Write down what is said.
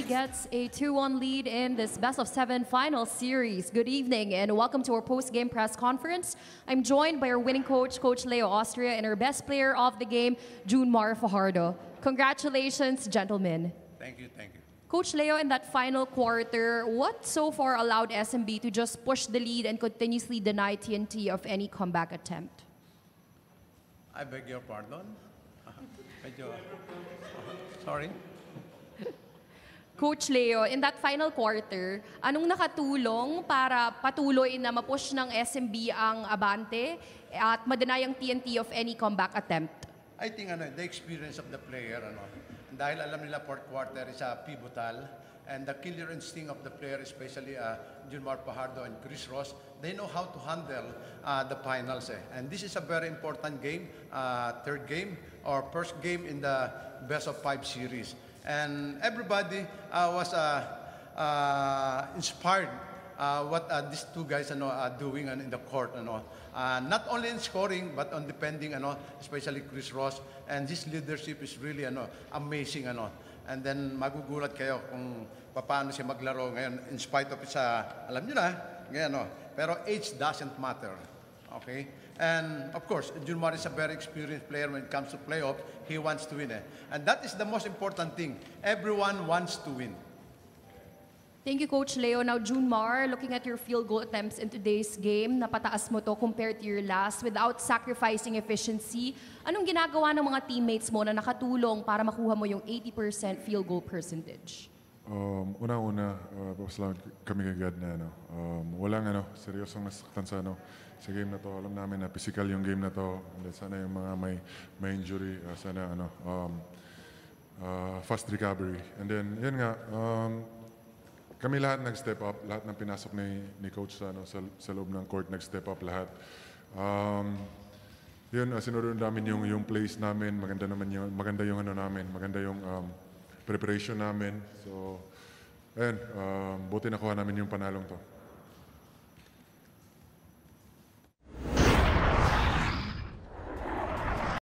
SMB gets a 2-1 lead in this best-of-7 final series. Good evening and welcome to our post-game press conference. I'm joined by our winning coach, Coach Leo Austria, and our best player of the game, Junmar Fajardo. Congratulations, gentlemen. Thank you, thank you. Coach Leo, in that final quarter, what so far allowed SMB to just push the lead and continuously deny TNT of any comeback attempt? I beg your pardon. Medyo, sorry. Coach Leo, in that final quarter, anong nakatulong para patuloy na mapush ng SMB ang abante at madenay ang TNT of any comeback attempt? I think the experience of the player, dahil alam nila fourth quarter is pivotal, and the killer instinct of the player, especially Junmar Fajardo and Chris Ross, they know how to handle the finals. And this is a very important game, third game, or first game in the best-of-5 series. And everybody was inspired what these two guys are doing in the court. Not only in scoring, but on defending, especially Chris Ross. And his leadership is really amazing. And then magugulat kayo kung paano siya maglaro ngayon in spite of alam nyo na, ngayon, pero age doesn't matter. Okay? And of course, Junmar is a very experienced player when it comes to playoffs. He wants to win. And that is the most important thing. Everyone wants to win. Thank you, Coach Leo. Now, Junmar, looking at your field goal attempts in today's game, napataas mo to compared to your last without sacrificing efficiency. Anong ginagawa ng mga teammates mo na nakatulong para makuha mo yung 80% field goal percentage? Una-una, pasalamat kami kagad na walang seryosong nasaktan sa game na to. Alam namin na physical yung game na to. And sana yung mga may injury, sana fast recovery. And then, yun nga, kami lahat nag-step up, lahat ng pinasok ni Coach sa loob ng court, nag-step up lahat. Yun, sinunod namin yung plays namin, maganda yung namin, maganda yung preparation namin. So, ayun, buti nakuha namin yung panalong to.